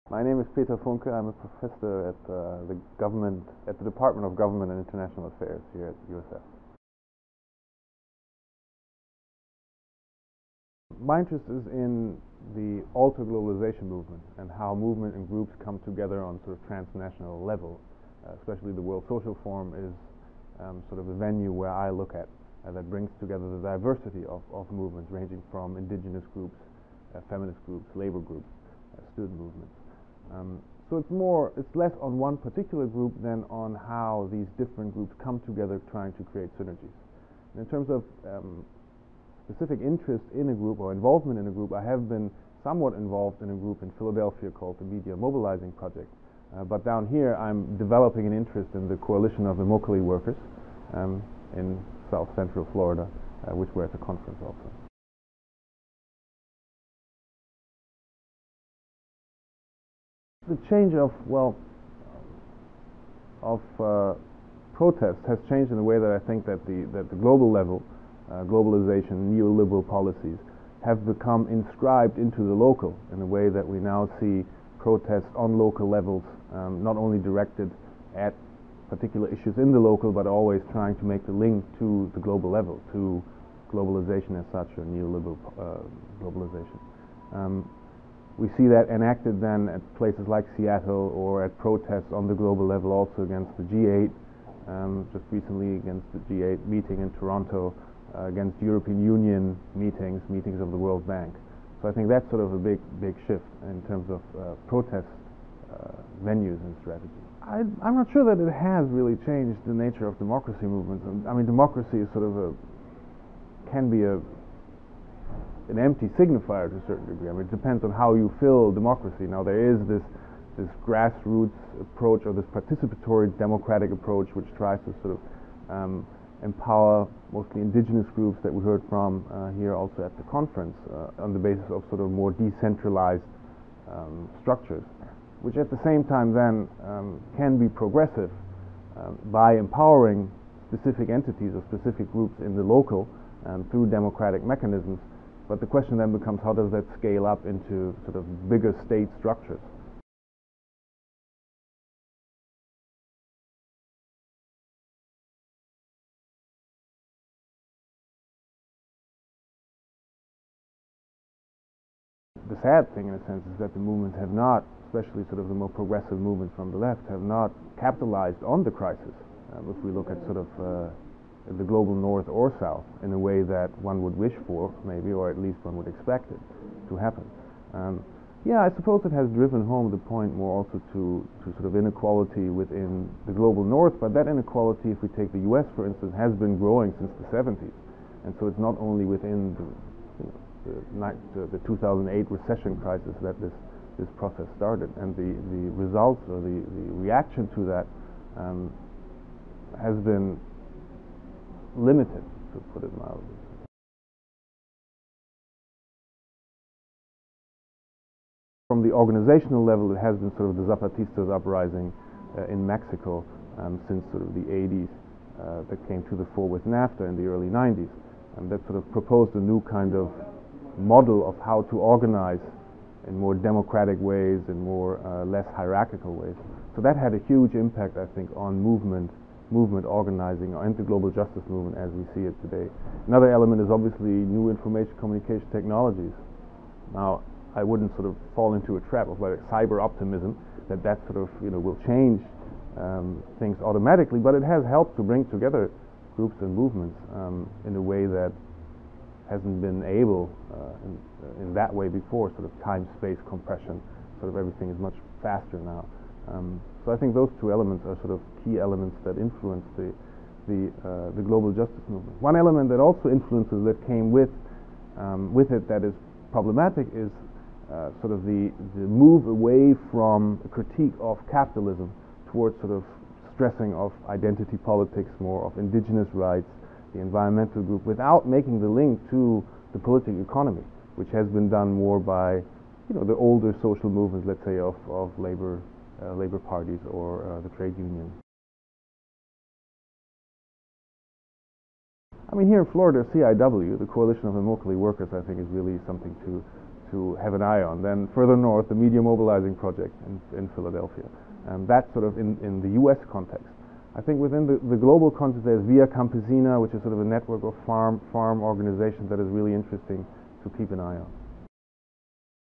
My name is Peter Funke. I'm a professor at the Department of Government and International Affairs here at USF. My interest is in the alter globalization movement and how movement and groups come together on sort of transnational level. Especially the World Social Forum is sort of a venue where I look at that brings together the diversity of movements ranging from indigenous groups, feminist groups, labor groups, student movements. So it's less on one particular group than on how these different groups come together trying to create synergies. And in terms of specific interest in a group or involvement in a group, I have been somewhat involved in a group in Philadelphia called the Media Mobilizing Project. But down here, I'm developing an interest in the coalition of Immokalee workers in South Central Florida, which were at the conference also. The change of protest has changed in a way that I think that the global level, globalization, neoliberal policies have become inscribed into the local in a way that we now see protests on local levels, not only directed at particular issues in the local, but always trying to make the link to the global level, to globalization as such, or neoliberal globalization. We see that enacted then at places like Seattle or at protests on the global level also against the G8, just recently against the G8 meeting in Toronto, against European Union meetings of the World Bank. So I think that's sort of a big shift in terms of protest venues and strategy. I'm not sure that it has really changed the nature of democracy movements. I mean, democracy is sort of can be an empty signifier to a certain degree. I mean, it depends on how you fill democracy. Now, there is this grassroots approach, or this participatory democratic approach, which tries to sort of empower mostly indigenous groups that we heard from here also at the conference on the basis of sort of more decentralized structures, which at the same time then can be progressive by empowering specific entities or specific groups in the local through democratic mechanisms. But the question then becomes, how does that scale up into sort of bigger state structures? The sad thing, in a sense, is that the movements have not, especially sort of the more progressive movements from the left, have not capitalized on the crisis. If we look at sort of the global north or south in a way that one would wish for, maybe, or at least one would expect it to happen. Yeah, I suppose it has driven home the point more also to sort of inequality within the global north, but that inequality, if we take the US for instance, has been growing since the 70s. And so it's not only within the 2008 recession crisis that this process started, and the results or the reaction to that has been limited, to put it mildly. From the organizational level, it has been sort of the Zapatistas uprising in Mexico since sort of the 80s that came to the fore with NAFTA in the early 90s, and that sort of proposed a new kind of model of how to organize in more democratic ways, in more less hierarchical ways. So that had a huge impact, I think, on movement organizing and the global justice movement as we see it today. Another element is obviously new information communication technologies. Now, I wouldn't sort of fall into a trap of like cyber optimism that sort of will change things automatically, but it has helped to bring together groups and movements in a way that hasn't been able in that way before. Sort of time-space compression, sort of everything is much faster now. So I think those two elements are sort of key elements that influence the global justice movement. One element that also influences, that came with it, that is problematic, is sort of the move away from a critique of capitalism towards sort of stressing of identity politics, more of indigenous rights, the environmental group, without making the link to the political economy, which has been done more by the older social movements, let's say, of labor parties or the trade union. I mean, here in Florida, CIW, the Coalition of Immokalee Workers, I think is really something to to have an eye on. Then further north, the Media Mobilizing Project in Philadelphia. That's sort of in the US context. I think within the global context, there's Via Campesina, which is sort of a network of farm organizations that is really interesting to keep an eye on.